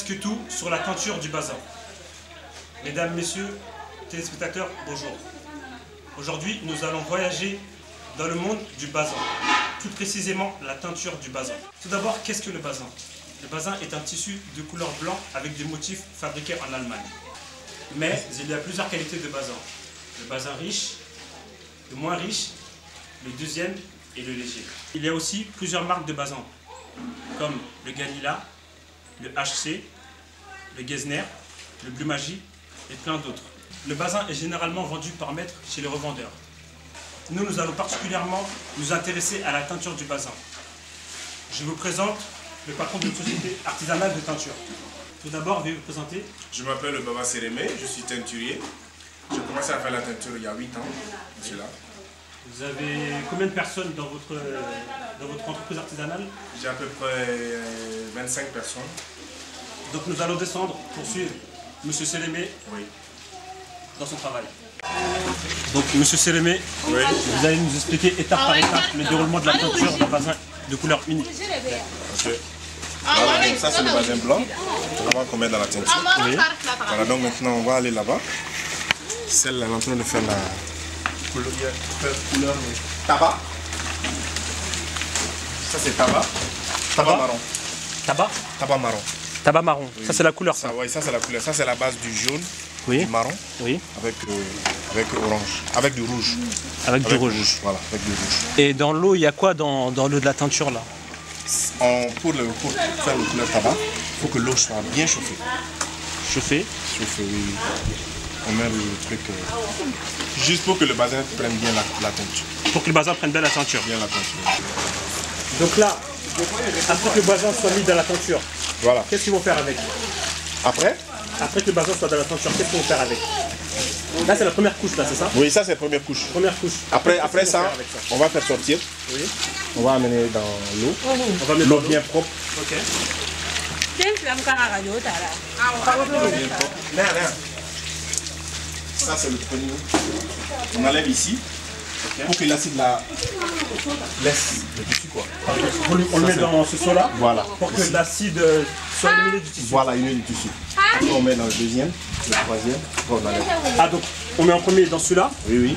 presque tout sur la teinture du bazin. Mesdames, messieurs, téléspectateurs, bonjour. Aujourd'hui, nous allons voyager dans le monde du bazin, plus précisément la teinture du bazin. Tout d'abord, qu'est-ce que le bazin? Le bazin est un tissu de couleur blanc avec des motifs fabriqués en Allemagne. Mais il y a plusieurs qualités de bazin. Le bazin riche, le moins riche, le deuxième et le léger. Il y a aussi plusieurs marques de bazin, comme le Ganila, le HC, le Getzner, le Blue Magie et plein d'autres. Le bazin est généralement vendu par mètre chez les revendeurs. Nous allons particulièrement nous intéresser à la teinture du bazin. Je vous présente le patron d'une société artisanale de teinture. Tout d'abord, veuillez vous présenter. Je m'appelle Baba Sérémé, je suis teinturier. J'ai commencé à faire la teinture il y a 8 ans, monsieur là. Vous avez combien de personnes dans votre entreprise artisanale? J'ai à peu près 25 personnes. Donc nous allons descendre pour suivre M. Sérémé dans son travail. Donc M. Sérémé, vous allez nous expliquer étape par étape le déroulement de la teinture d'un bazin de couleur unique. Ok. Voilà, donc ça c'est le bazin blanc, vraiment qu'on met dans la teinture. Oui. Voilà, donc maintenant on va aller là-bas. Celle-là, elle est en train de faire la couleur tabac. Ça c'est tabac. Tabac marron. Tabac? Tabac marron. Tabac marron, oui. Ça c'est la couleur ça? Oui, ça c'est la couleur. Ça c'est la base du jaune, du marron, avec orange, avec du rouge. Avec du rouge. Voilà, avec du rouge. Et dans l'eau, il y a quoi dans l'eau de la teinture là? Pour faire le couleur tabac, il faut que l'eau soit bien chauffée. Chauffée? Chauffée, oui. On met le truc juste pour que le bazin prenne bien la teinture. Pour que le bazin prenne bien la teinture? Bien la teinture. Donc là, après que le bazin soit mis dans la teinture, voilà. Qu'est-ce qu'ils vont faire avec? Après que le bazin soit dans la teinture, qu'est-ce qu'ils vont faire avec? Là, c'est la première couche, là, c'est ça? Oui, ça, c'est la première couche. Première couche. Après ça, on va faire sortir. Oui. On va amener dans l'eau. On va mettre l'eau bien propre. Ok. Ça, c'est le premier. On enlève ici. Pour que l'acide la laisse le tissu quoi. On le met dans ce seau-là. Voilà. Pour que l'acide soit éliminé du tissu. Voilà, éliminé du tissu. Après on met dans le deuxième, le troisième. Bon, on enlève. Ah donc on met en premier dans celui-là. Oui, oui.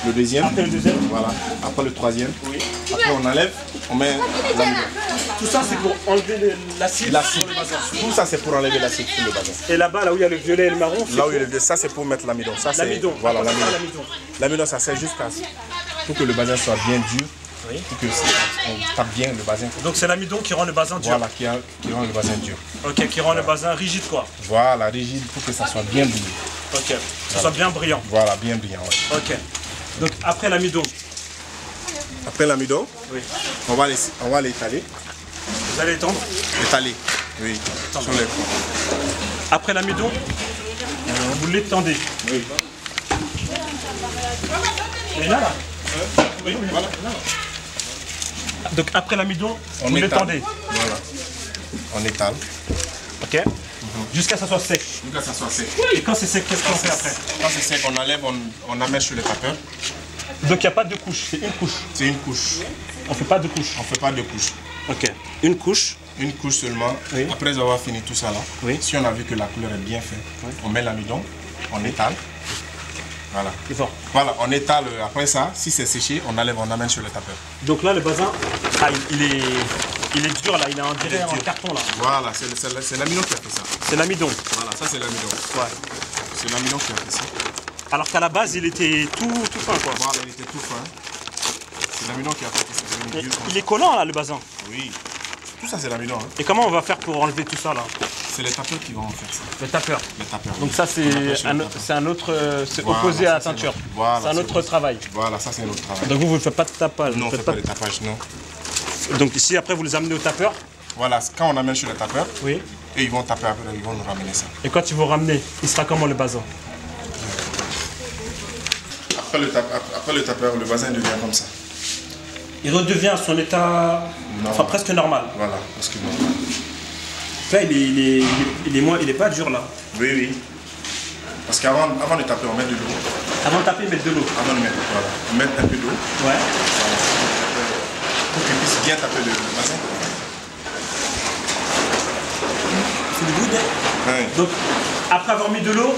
Le deuxième. Après le deuxième. Voilà. Après le troisième. Oui. Après on enlève, on met l'amidon. Tout ça c'est pour enlever l'acide. Tout ça c'est pour enlever l'acide sur le bazin. Et là-bas, là où il y a le violet et le marron. Là où il y a le violet, ça c'est pour mettre l'amidon. L'amidon. Voilà, l'amidon. L'amidon ça sert juste pour que le bazin soit bien dur. Oui. Pour que on tape bien le bazin. Donc c'est l'amidon qui rend le bazin dur. Voilà, qui rend le bazin dur. Ok, qui rend le bazin rigide quoi. Voilà, rigide pour que ça soit bien brillant. Ok, que ça soit bien brillant. Voilà, bien brillant. Ouais. Ok. Donc après l'amidon. Après l'amidon, on va l'étaler. Vous allez étendre? Étaler, oui. Sur les points. Après l'amidon, vous l'étendez. Oui. Et là, là. Oui, voilà. Donc après l'amidon, vous étale. l'étendez. Voilà. On étale. Ok. Jusqu'à ce que ça soit sec. Jusqu'à ce que ça soit sec. Et quand c'est sec, qu'est-ce qu'on fait après? Quand c'est sec, on enlève, on amène sur le tapeur. Donc il n'y a pas de couche, c'est une couche. C'est une couche. On ne fait pas de couche. On ne fait pas de couche. Ok. Une couche. Une couche seulement. Oui. Après avoir fini tout ça là, si on a vu que la couleur est bien faite, on met l'amidon, on étale. Voilà. C'est fort. Voilà, on étale. Après ça, si c'est séché, on enlève, on amène sur le tapeur. Donc là, le bazin, il est dur là, il est en dirait en carton là. Voilà, c'est l'amidon qui a fait ça. C'est l'amidon. Voilà, ça c'est l'amidon. Ouais. C'est l'amidon qui a fait ça. Alors qu'à la base, il était tout fin quoi. Voilà, il était tout fin. C'est l'amidon qui a fait ça. Il est collant là, le bazin. Oui. Tout ça c'est l'amidon. Hein. Et comment on va faire pour enlever tout ça là? C'est les tapeurs qui vont faire ça. Le tapeur. Les tapeurs. Donc ça c'est un autre, c'est opposé à la teinture. Voilà, c'est un autre travail. Voilà, ça c'est notre travail. Donc vous ne faites pas de tapage. Non, on ne fait pas de tapage, non. Donc ici après vous les amenez au tapeur. Voilà, quand on amène sur le tapeur, oui. Et ils vont taper après, ils vont nous ramener ça. Et quand ils vont ramener, il sera comment le bazin? Après le tapeur, le bazin devient comme ça. Il redevient à son état enfin, presque normal. Voilà, presque normal. Là, il est pas dur là. Oui, oui. Parce qu'avant de taper, on met de l'eau. Avant de taper, mettre de l'eau. Avant de mettre, voilà. On met un peu d'eau. Ouais. Voilà. Pour qu'il puisse bien taper le bazin. c'est du goût. Oui. Donc, après avoir mis de l'eau,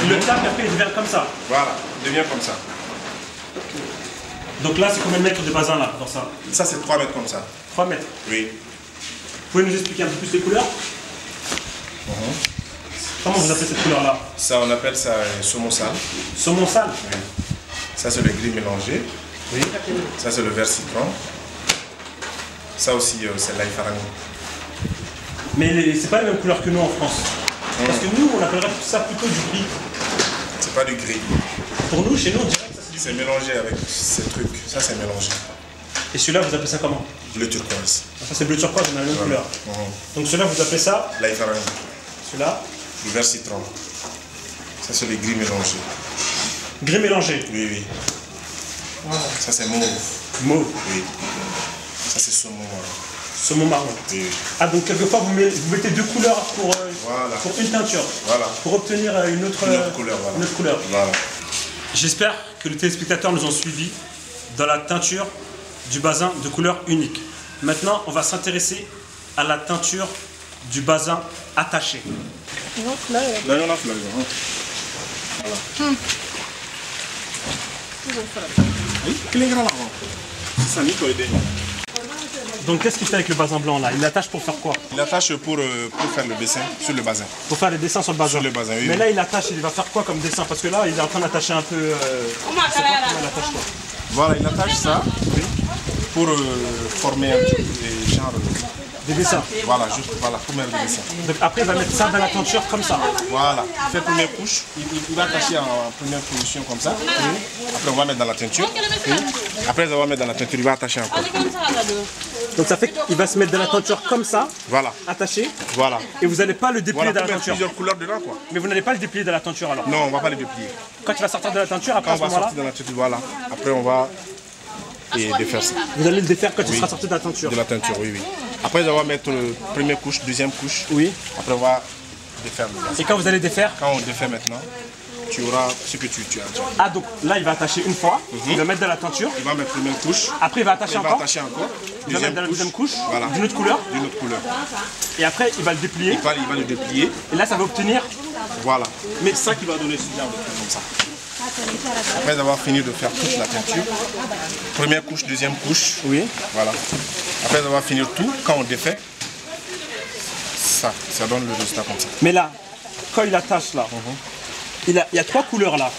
il le tape et après il devient comme ça. Voilà, il devient comme ça. Donc là, c'est combien de mètres de bazin là, dans ça? Ça, c'est 3 mètres comme ça. 3 mètres. Oui. Vous pouvez nous expliquer un peu plus les couleurs? Comment vous appelez cette couleur là? Ça, on appelle ça saumon sale. Saumon sale? Oui. Ça, c'est le gris mélangé. Oui. Ça, c'est le vert citron. Ça aussi, c'est l'ail farani. Mais c'est pas la même couleur que nous en France. Parce que nous, on appellerait ça plutôt du gris. C'est pas du gris. Pour nous, chez nous, on dirait que ça c'est du C'est mélangé avec ces trucs. Ça, c'est mélangé. Et celui-là, vous appelez ça comment? Bleu turquoise. Ça, c'est bleu turquoise, on a la même couleur. Donc celui-là, vous appelez ça? L'ail farani. Celui-là? Le vert citron. Ça, c'est le gris mélangé. Gris mélangé? Oui, oui. Ça, c'est mauve. Mauve? Oui. Ça, c'est saumon marron. Saumon marron? Oui. Ah, donc quelquefois, vous mettez deux couleurs pour une teinture? Voilà. Pour obtenir une autre couleur, voilà. Une autre couleur. Voilà. J'espère que les téléspectateurs nous ont suivis dans la teinture du bazin de couleur unique. Maintenant, on va s'intéresser à la teinture du bazin attaché. Là, il y en a fleur. Voilà. Donc qu'est-ce qu'il fait avec le bazin blanc là? Il l'attache pour faire quoi? Il l'attache pour faire le dessin sur le bazin. Pour faire les dessins sur le bazin. Sur le bazin, oui. Mais là il attache, il va faire quoi comme dessin? Parce que là il est en train d'attacher un peu... comment il attache quoi? Voilà, il attache ça pour former un petit peu des genres des dessins. Voilà, juste voilà, pour mettre des dessins. Donc après il va mettre ça dans la teinture comme ça. Voilà, il fait première couche, il va attacher en première position comme ça. Après on va mettre dans la teinture. Après on va mettre dans la teinture, il va attacher encore. Donc ça fait qu'il va se mettre dans la teinture comme ça, voilà, attaché. Voilà. Et vous n'allez pas le déplier dans la teinture. Plusieurs couleurs dedans quoi. Mais vous n'allez pas le déplier dans la teinture alors? Non, on ne va pas le déplier. Quand il va sortir de la teinture, après à ce moment-là, dans la teinture, voilà. Après on va défaire ça. Vous allez le défaire quand il sera sorti de la teinture? De la teinture, oui, oui. Après on va mettre première couche, deuxième couche. Oui. Après on va défaire. Et quand vous allez défaire? Quand on défait maintenant, tu auras ce que tu as. Ah donc là il va attacher une fois, il va mettre dans la teinture. Il va mettre première couche. Après il va attacher encore. Il va mettre dans la deuxième couche. Voilà. D'une autre couleur. D'une autre couleur. Et après il va le déplier. Il va le déplier. Et là ça va obtenir. Voilà. Mais ça qui va donner ce genre de truc comme ça. Après avoir fini de faire toute la teinture, première couche, deuxième couche. Oui. Voilà. Après avoir fini tout, quand on défait, ça donne le résultat comme ça. Mais là, quand il attache là, il y a trois couleurs là.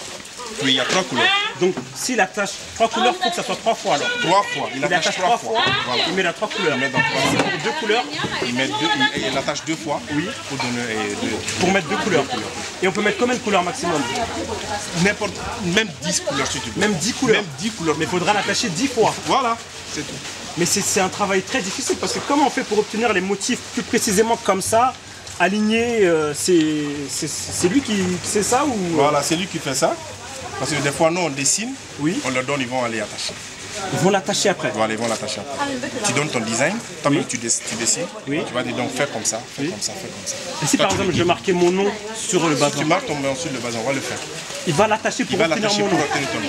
Oui, il y a trois couleurs. Donc s'il attache trois couleurs, il faut que ça soit trois fois alors. Trois fois. Il attache trois fois. Voilà. Il met là trois couleurs. Il met dans trois couleurs. Pour deux couleurs. Il attache deux fois. Oui. Pour donner pour mettre deux couleurs. Et on peut mettre combien de couleurs maximum? N'importe, même 10 couleurs si tu veux. Même 10 couleurs. Même 10 couleurs. Mais il faudra l'attacher 10 fois. Voilà, c'est tout. Mais c'est un travail très difficile parce que comment on fait pour obtenir les motifs plus précisément comme ça, alignés? C'est lui qui sait ça ou... Voilà, c'est lui qui fait ça. Parce que des fois, nous, on dessine, oui. On leur donne, ils vont aller attacher. Ils vont l'attacher après? Voilà, ils vont l'attacher après. Tu donnes ton design, toi-même tu dessines, oui. Tu vas dire donc fais comme ça, fais comme ça, fais comme ça. Et si toi, par exemple je marquais mon nom sur le bazin? Tu marques ton nom sur le bazin, on va le faire. Il va l'attacher pour obtenir mon nom? Oui.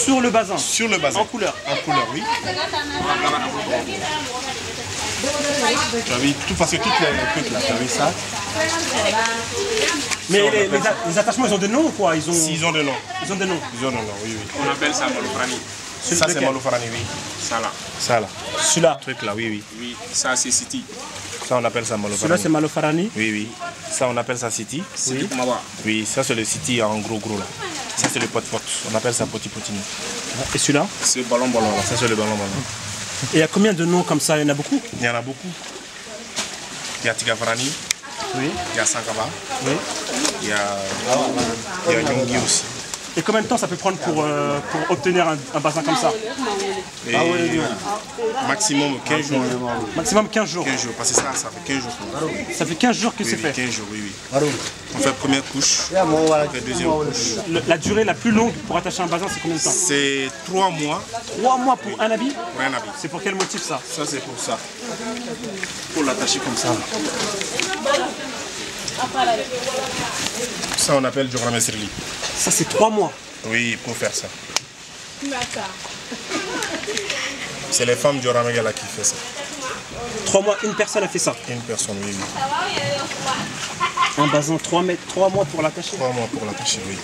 Sur le bazin? Sur le bazin. En couleur? En couleur, oui. Tu as vu tout, parce que toutes les trucs là, tu as vu ça? Mais les attachements, ils ont des noms ou quoi? Ils ont... Si, ils ont des noms. Ils ont des noms? Ils ont des noms, oui, oui. On appelle ça Malofarani. Ça, c'est Malofarani, oui. Ça là. Ça là. Celui-là? Ce truc là, oui, oui. Oui, ça c'est City. Ça, on appelle ça Malofarani. Celui-là, c'est Malofarani? Oui, oui. Ça, on appelle ça City. City Kumaba. Oui, ça, c'est le City en gros là. Ça, c'est le pot-pot. On appelle ça poti-potini. Et celui-là? C'est ballon-ballon là. Ça, c'est le ballon-ballon. Et il y a combien de noms comme ça? Il y en a beaucoup? Il y en a beaucoup. Il y a Tigafarani. Oui. Il y a Sankaba. Oui. Il y a Yongi aussi. Et combien de temps ça peut prendre pour obtenir un bazin comme ça? Et maximum 15 jours. Maximum 15 jours. 15 jours, parce que ça fait 15 jours. Ça fait 15 jours que c'est fait? 15 jours, oui, oui. On fait première couche, on fait deuxième couche. La durée la plus longue pour attacher un bazin, c'est combien de temps? C'est 3 mois. 3 mois pour un habit? Pour un habit. C'est pour quel motif ça? Ça, c'est pour ça. Pour l'attacher comme ça. Ça, on appelle du ramesserli. Ça, c'est 3 mois? Oui, pour faire ça. C'est les femmes du Ramegala qui font ça. 3 mois, une personne a fait ça. Une personne, oui. Un bazin, 3 mois pour l'attacher. 3 mois pour l'attacher, oui.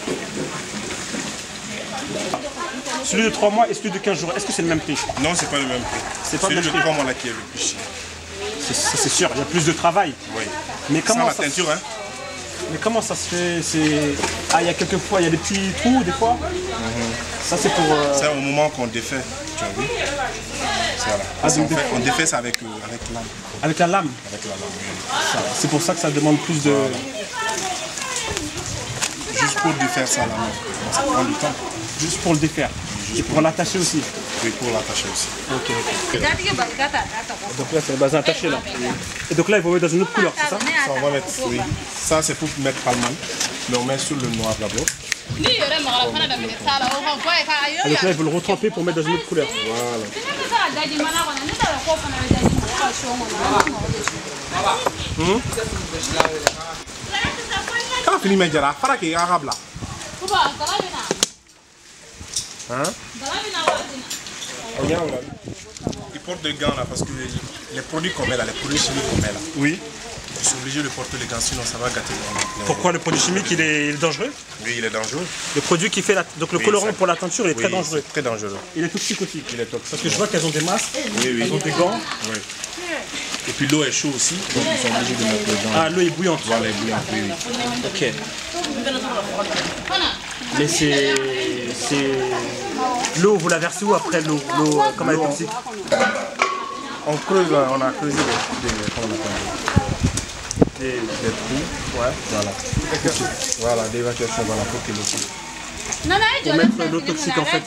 Celui de 3 mois et celui de 15 jours, est-ce que c'est le même prix? Non, c'est pas le même prix. C'est pas le même prix. Celui de 3 mois là qui est le plus cher. C'est sûr, il y a plus de travail. Oui. Mais comment la teinture, hein? Mais comment ça se fait? Ah, il y a quelques fois, il y a des petits trous des fois. Ça c'est pour... C'est au moment qu'on défait, tu as vu? Voilà. On défait ça avec l'âme. Avec la lame? Avec la lame, oui. C'est pour ça que ça demande plus de... Voilà. Juste pour défaire ça, la main. Ça prend du temps. Juste pour le défaire. Et pour l'attacher aussi. Oui, pour l'attacher aussi. Ok. Donc là, c'est le bazin attaché là. Et donc là, il faut mettre dans une autre couleur, c'est ça? Ça, on va mettre, oui. Ça, c'est pour mettre palman. Mais on met sur le noir d'abord. Et donc là, il faut le retremper pour mettre dans une autre couleur. Voilà. Quand on finit de faire ça, il y a arabe là. Hein? Ils portent des gants là parce que les produits qu'on met là, les produits chimiques qu'on met là. Oui. Ils sont obligés de porter les gants, sinon ça va gâter. Pourquoi le produit chimique il est dangereux? Oui, il est dangereux. Le produit qui fait donc le colorant pour la teinture il est très dangereux. Très dangereux. Il est toxique aussi. Il est toxique. Parce que je vois qu'elles ont des masques, oui. elles ont des gants. Oui. Et puis l'eau est chaude aussi, donc ils sont obligés de mettre les gants. Ah, l'eau est bouillante. Voilà, elle est bouillante, oui. Ok. Mais c'est... L'eau, vous la versez où après l'eau? Comme elle est toxique? On creuse, on a creusé des trous, ouais, voilà. Voilà, d'évacuation, voilà, pour que l'eau sorte. Pour mettre l'eau toxique en fait.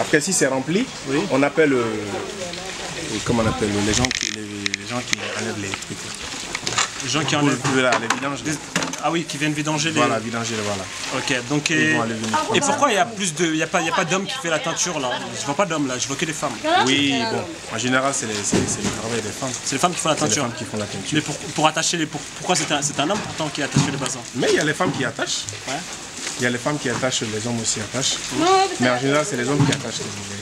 Après, si c'est rempli, oui. On appelle, comment on appelle, les gens qui enlèvent les trucs. Les gens qui enlèvent les vidanges. Ah oui, qui viennent vidanger les... Voilà, vidanger, voilà. Ok, donc... Et pourquoi il y a plus de... Il n'y a pas d'hommes qui fait la teinture là? Je vois pas d'hommes là, je vois que des femmes. Oui, bon, en général c'est le travail des femmes. C'est les femmes qui font la teinture? C'est les femmes qui font la teinture. Mais pour attacher les... Pourquoi c'est un homme pourtant qui attache les bazins? Mais il y a les femmes qui attachent. Ouais. Il y a les femmes qui attachent, les hommes aussi attachent. Mais en général c'est les hommes qui attachent les ouvriers.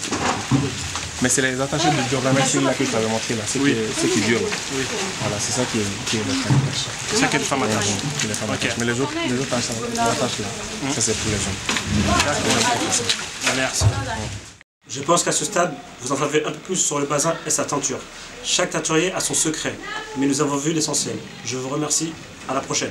Mais c'est les attachés de Jordan Maxine là que je t'avais montré là, ceux qui violent. Oui. Voilà, c'est ça qui est le femme attache. C'est ça que les femmes attachent. Mais les autres attachent là. Ça c'est pour les hommes. Merci. Je pense qu'à ce stade, vous en savez un peu plus sur le bazin et sa teinture. Chaque teinturier a son secret, mais nous avons vu l'essentiel. Je vous remercie, à la prochaine.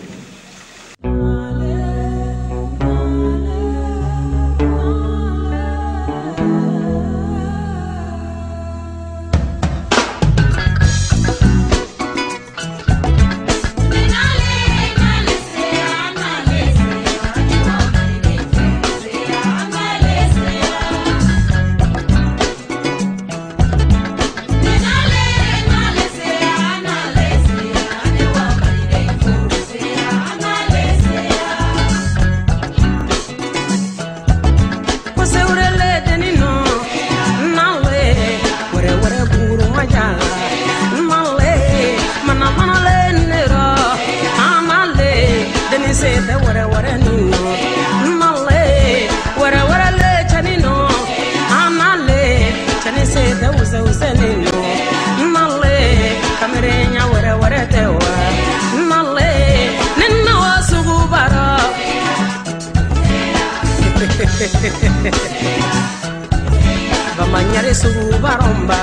Bamanyare sugu baromba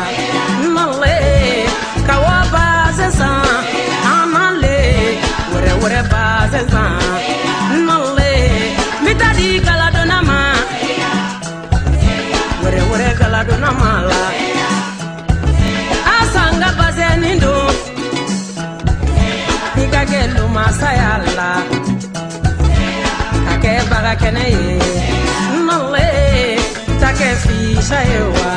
male kawa bazesa amale wore bazesa male mitadi galadona ma wore galadona mala asanga bazenindo igagelo masayala kake baga keneye male take fisha ewa